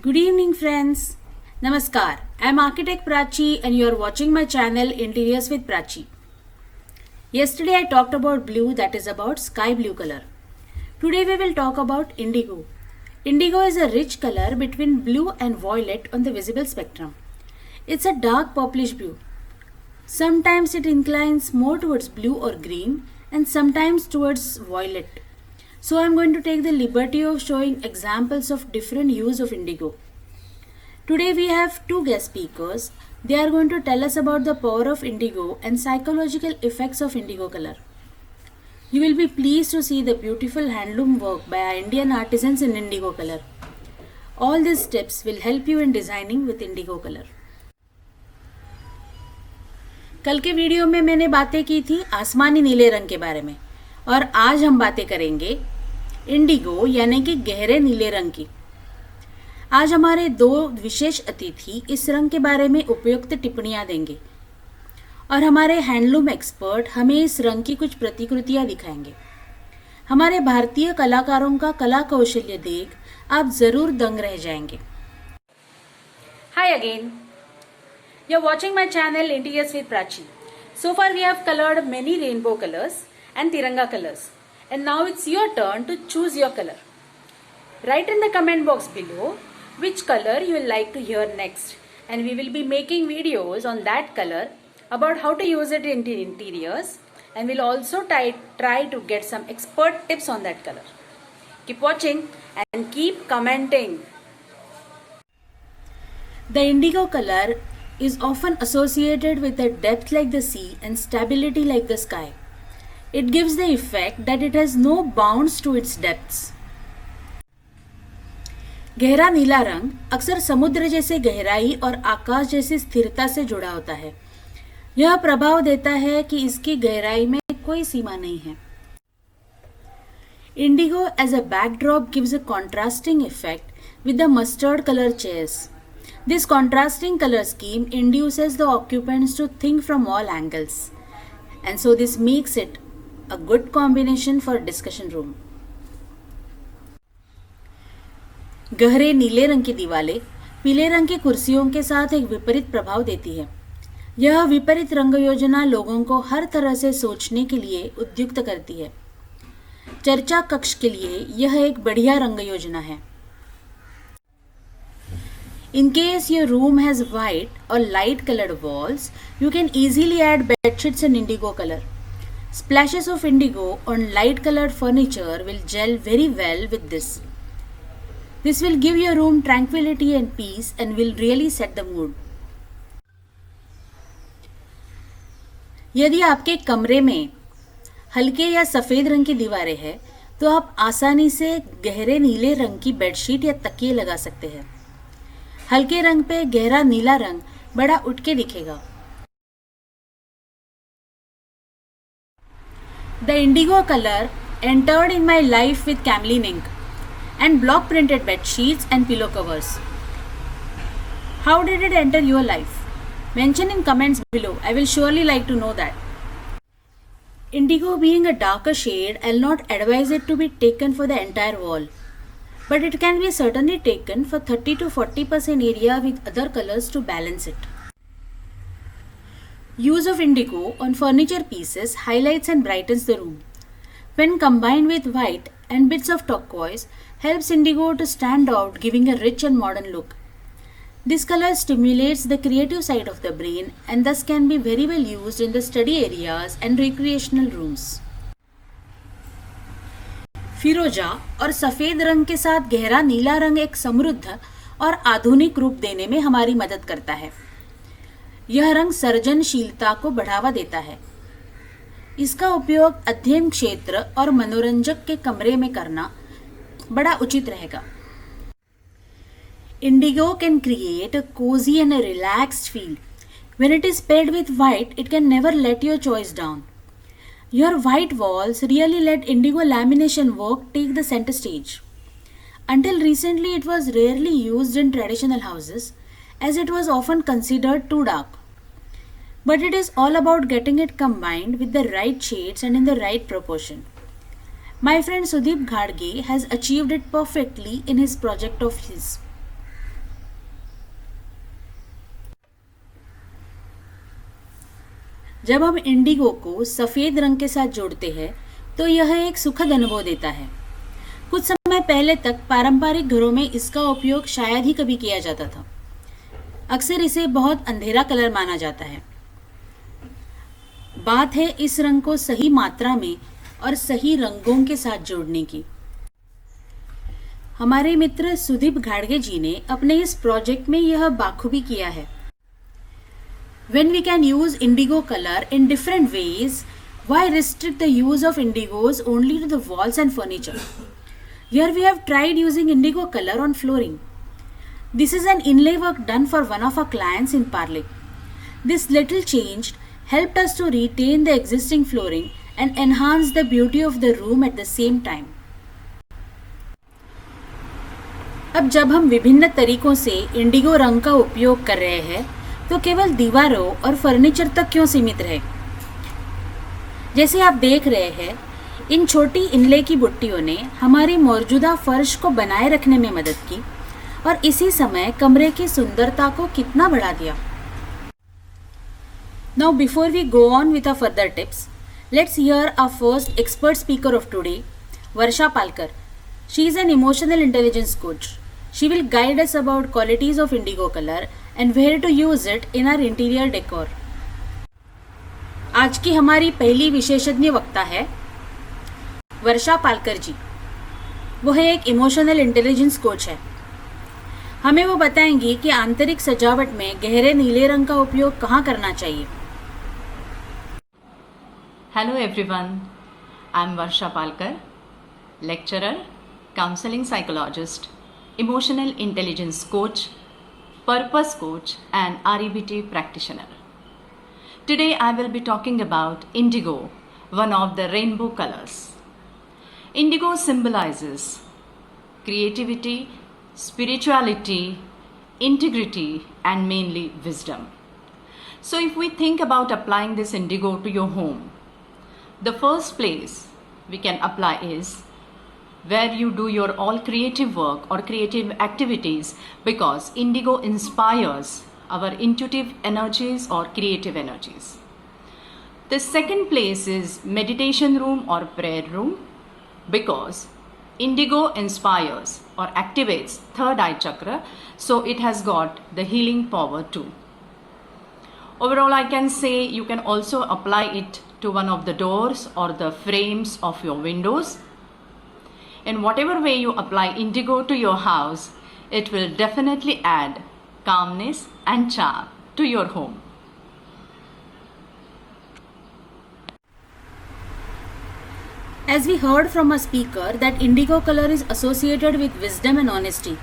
Good evening, friends. Namaskar. I am Architect Prachi and you are watching my channel Interiors with Prachi. Yesterday I talked about blue, that is about sky blue color. Today we will talk about indigo. Indigo is a rich color between blue and violet on the visible spectrum. It's a dark purplish blue. Sometimes it inclines more towards blue or green and sometimes towards violet. So I am going to take the liberty of showing examples of different hues of indigo. Today we have two guest speakers. They are going to tell us about the power of indigo and psychological effects of indigo color. You will be pleased to see the beautiful handloom work by our Indian artisans in indigo color. All these tips will help you in designing with indigo color. कल के video में मैंने बातें की थी आसमानी नीले रंग के बारे में और आज हम बातें करेंगे इंडिगो यानी कि गहरे नीले रंग की। आज हमारे दो विशेष अतिथि इस रंग के बारे में उपयुक्त टिप्पणियां देंगे और हमारे हैंडलूम एक्सपर्ट हमें इस रंग की कुछ प्रतिकृतियां दिखाएंगे। हमारे भारतीय कलाकारों का कला कौशल्य देख आप जरूर दंग रह जाएंगे। Hi again, you are watching my channel interiors with Prachi. So far we have colored many rainbow colors and Tiranga colors, and now it's your turn to choose your color. Write in the comment box below which color you will like to hear next, and we will be making videos on that color about how to use it in interiors, and we'll also try to get some expert tips on that color. Keep watching and keep commenting. The indigo color is often associated with a depth like the sea and stability like the sky. It gives the effect that it has no bounds to its depths. गहरा नीला रंग अक्सर समुद्र जैसे गहराई और आकाश जैसी स्थिरता से जुड़ा होता है। यह प्रभाव देता है कि इसकी गहराई में कोई सीमा नहीं है। Indigo as a backdrop gives a contrasting effect with the mustard color chairs. This contrasting color scheme induces the occupants to think from all angles, and so this makes it a good combination for discussion room. गहरे नीले रंग की दीवारें पीले रंग की कुर्सियों के साथ एक विपरीत प्रभाव देती है। यह विपरीत रंग योजना लोगों को हर तरह से सोचने के लिए उद्युक्त करती है। चर्चा कक्ष के लिए यह एक बढ़िया रंग योजना है। In case your room has white or light colored walls, you can easily add bedsheets in indigo color. Splashes of indigo on light colored furniture will gel very well with this. This will give your room tranquility and peace and will really set the mood. यदि आपके कमरे में हल्के या सफ़ेद रंग की दीवारें हैं, तो आप आसानी से गहरे नीले रंग की बेडशीट या तकिए लगा सकते हैं। हल्के रंग पे गहरा नीला रंग बड़ा उठ के दिखेगा। The indigo color entered in my life with camelin ink and block printed bed sheets and pillow covers. How did it enter your life? Mention in comments below. I will surely like to know that. Indigo being a darker shade, I'll not advise it to be taken for the entire wall. But it can be certainly taken for 30 to 40% area with other colors to balance it. Use of indigo on furniture pieces highlights and brightens the room. When combined with white and bits of turquoise, helps indigo to stand out, giving a rich and modern look. This color stimulates the creative side of the brain and thus can be very well used in the study areas and recreational rooms. फिरोजा और सफ़ेद रंग के साथ गहरा नीला रंग एक समृद्ध और आधुनिक रूप देने में हमारी मदद करता है। यह रंग सृजनशीलता को बढ़ावा देता है। इसका उपयोग अध्ययन क्षेत्र और मनोरंजक के कमरे में करना बड़ा उचित रहेगा। Indigo can create a cozy and a relaxed feel. When it is paired with white, it can never let your choice down. Your white walls really let indigo lamination work take the center stage. Until recently, it was rarely used in traditional houses as it was often considered too dark. But it is all about getting it combined with the right shades and in the right proportion. My friend Sudeep Ghadge has achieved it perfectly in his project of his. जब हम Indigo को सफ़ेद रंग के साथ जोड़ते हैं तो यह एक सुखद अनुभव देता है। कुछ समय पहले तक पारंपरिक घरों में इसका उपयोग शायद ही कभी किया जाता था। अक्सर इसे बहुत अंधेरा कलर माना जाता है। बात है इस रंग को सही मात्रा में और सही रंगों के साथ जोड़ने की। हमारे मित्र सुदीप घाड़गे जी ने अपने इस प्रोजेक्ट में यह बाखूबी किया है। When we can use indigo color in different ways, why restrict the use of indigos only to the walls and furniture? Here we have tried using indigo color on flooring. This is an inlay work done for one of our clients in Parle. This little change helped us to retain the existing flooring and enhance the beauty of the room at the same time. अब जब हम विभिन्न तरीकों से Indigo रंग का उपयोग कर रहे हैं तो केवल दीवारों और फर्नीचर तक क्यों सीमित रहे। जैसे आप देख रहे हैं, इन छोटी इनले की बुट्टियों ने हमारी मौजूदा फर्श को बनाए रखने में मदद की और इसी समय कमरे की सुंदरता को कितना बढ़ा दिया। Now before we go on with our further tips, let's hear our first expert speaker of today, Varsha Palkar. She is an emotional intelligence coach. She will guide us about qualities of indigo color and where to use it in our interior decor. आज की हमारी पहली विशेषज्ञ वक्ता है वर्षा पालकर जी। वो है एक इमोशनल इंटेलिजेंस कोच है। हमें वो बताएंगी कि आंतरिक सजावट में गहरे नीले रंग का उपयोग कहाँ करना चाहिए। Hello everyone, I am Varsha Palkar, lecturer, counseling psychologist, emotional intelligence coach, purpose coach and REBT practitioner. Today I will be talking about indigo, one of the rainbow colors. Indigo symbolizes creativity, spirituality, integrity and mainly wisdom. So if we think about applying this indigo to your home, the first place we can apply is where you do your all creative work or creative activities, because indigo inspires our intuitive energies or creative energies. The second place is meditation room or prayer room, because indigo inspires or activates third eye chakra, so it has got the healing power too. Overall, I can say you can also apply it to one of the doors or the frames of your windows. In whatever way you apply indigo to your house, it will definitely add calmness and charm to your home. As we heard from a speaker that indigo color is associated with wisdom and honesty.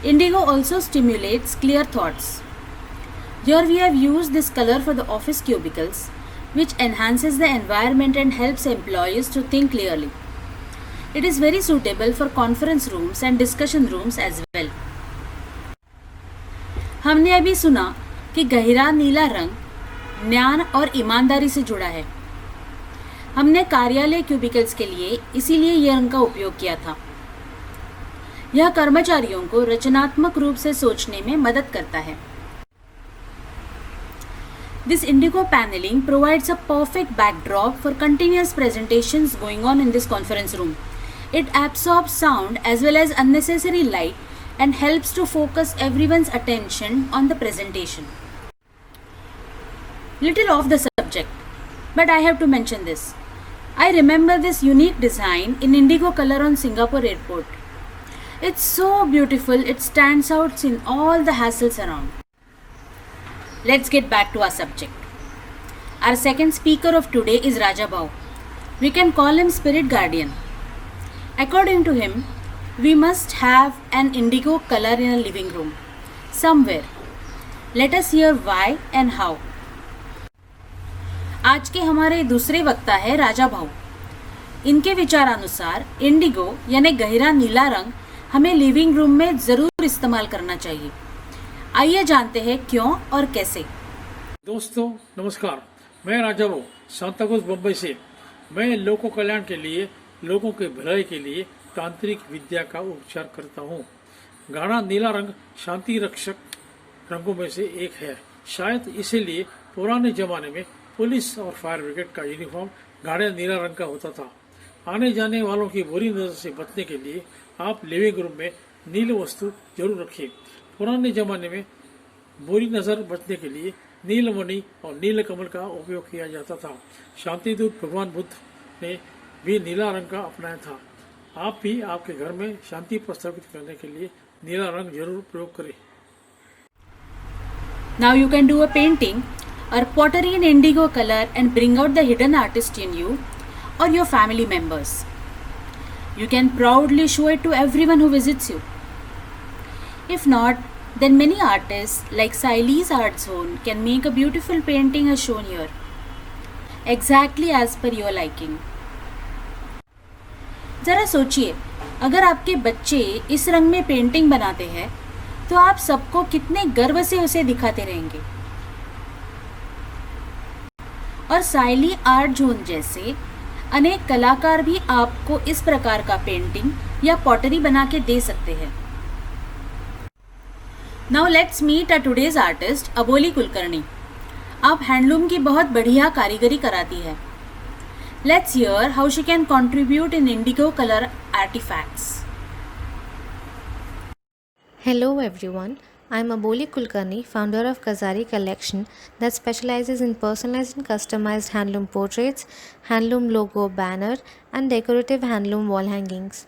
Indigo also stimulates clear thoughts. Here we have used this color for the office cubicles, which enhances the environment and helps employees to think clearly. It is very suitable for conference rooms and discussion rooms as well. हमने अभी सुना कि गहरा नीला रंग ज्ञान और ईमानदारी से जुड़ा है। हमने कार्यालय क्यूबिकल्स के लिए इसीलिए यह रंग का उपयोग किया था। यह कर्मचारियों को रचनात्मक रूप से सोचने में मदद करता है। This indigo paneling provides a perfect backdrop for continuous presentations going on in this conference room. It absorbs sound as well as unnecessary light and helps to focus everyone's attention on the presentation. Little off the subject, but I have to mention this. I remember this unique design in indigo color on Singapore airport. It's so beautiful, it stands out in all the hassles around. Let's get back to our subject. Our second speaker of today is Raja Bhau. We can call him Spirit Guardian. According to him, we must have an indigo color in a living room, somewhere. Let us hear why and how. आज के हमारे दूसरे वक्ता है राजा भाऊ। इनके विचारानुसार Indigo यानी गहरा नीला रंग हमें लिविंग रूम में ज़रूर इस्तेमाल करना चाहिए। आइए जानते हैं क्यों और कैसे। दोस्तों नमस्कार, मैं राजा भाऊ सांताक्रूज बम्बई से। मैं लोक कल्याण के लिए, लोगों के भलाई के लिए तांत्रिक विद्या का उपचार करता हूँ। गाढ़ा नीला रंग शांति रक्षक रंगों में से एक है। शायद इसीलिए पुराने जमाने में पुलिस और फायर ब्रिगेड का यूनिफॉर्म गाढ़े नीला रंग का होता था। आने जाने वालों की बुरी नज़र से बचने के लिए आप लिविंग रूम में नील वस्तु जरूर रखें। पुराने जमाने में बुरी नज़र बचने के लिए नीलमणि और नीलकमल का उपयोग किया जाता था। शांति दूत भगवान बुद्ध ने भी नीला रंग का अपनाया था। आप भी आपके घर में शांति प्रस्तावित करने के लिए नीला रंग जरूर प्रयोग करें। Now you can do a painting or pottery in indigo color and bring out the hidden artist in you or your family members. You can proudly show it to everyone who visits you. If not, then many artists like Sailee's Art Zone can make a beautiful painting as shown here, exactly as per your liking. जरा सोचिए, अगर आपके बच्चे इस रंग में painting बनाते हैं तो आप सबको कितने गर्व से उसे दिखाते रहेंगे। और साइली आर्ट जोन जैसे अनेक कलाकार भी आपको इस प्रकार का पेंटिंग या पॉटरी बना के दे सकते हैं। Now let's meet a today's artist Aboli Kulkarni. आप हैंडलूम की बहुत बढ़िया कारीगरी कराती है। Let's hear how she can contribute in indigo colour artifacts. Hello everyone, I am Aboli Kulkarni, founder of Kazari Collection that specializes in personalized and customized handloom portraits, handloom logo banner and decorative handloom wall hangings.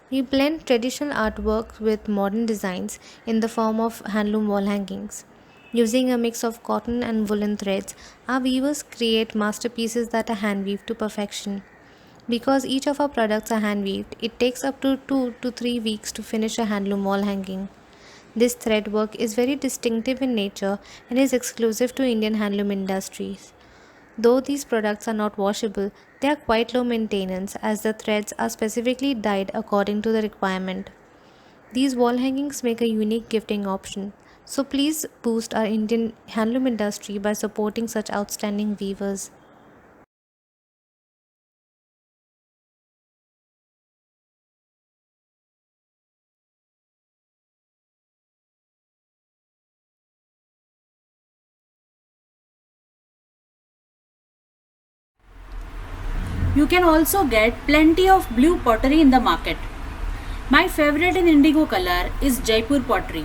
We blend traditional artwork with modern designs in the form of handloom wall hangings. Using a mix of cotton and woolen threads, our weavers create masterpieces that are hand weaved to perfection. Because each of our products are hand weaved, it takes up to 2 to 3 weeks to finish a handloom wall hanging. This thread work is very distinctive in nature and is exclusive to Indian handloom industries. Though these products are not washable, they are quite low maintenance as the threads are specifically dyed according to the requirement. These wall hangings make a unique gifting option. So please boost our Indian handloom industry by supporting such outstanding weavers. You can also get plenty of blue pottery in the market. My favorite in indigo color is Jaipur pottery.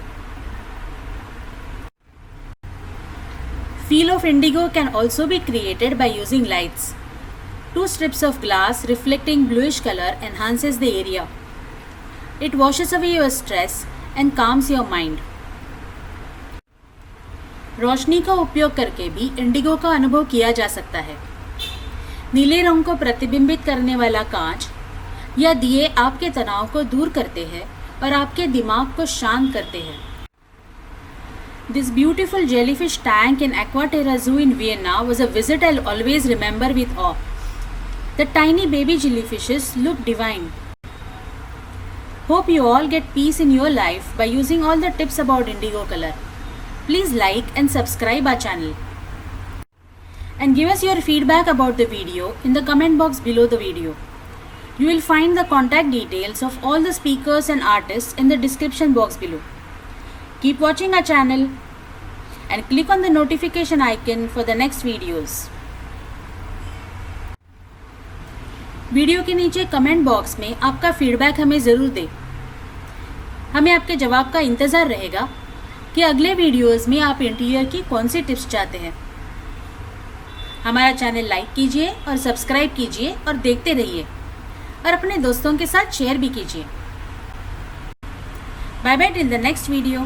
Feel of indigo can also be created by using lights. 2 strips of glass reflecting bluish color enhances the area. It washes away your stress and calms your mind. रोशनी का उपयोग करके भी Indigo का अनुभव किया जा सकता है। नीले रंग को प्रतिबिंबित करने वाला कांच या दिए आपके तनाव को दूर करते हैं और आपके दिमाग को शांत करते हैं। This beautiful jellyfish tank in Aquaterra Zoo in Vienna was a visit I'll always remember with awe. The tiny baby jellyfishes look divine. Hope you all get peace in your life by using all the tips about indigo color. Please like and subscribe our channel. And give us your feedback about the video in the comment box below the video. You will find the contact details of all the speakers and artists in the description box below. Keep watching our channel and click on the notification icon for the next videos. Video के नीचे comment box में आपका feedback हमें ज़रूर दें। हमें आपके जवाब का इंतज़ार रहेगा कि अगले वीडियोस में आप इंटीरियर की कौन सी टिप्स चाहते हैं। हमारा चैनल लाइक कीजिए और सब्सक्राइब कीजिए और देखते रहिए और अपने दोस्तों के साथ शेयर भी कीजिए। Bye bye till the next video.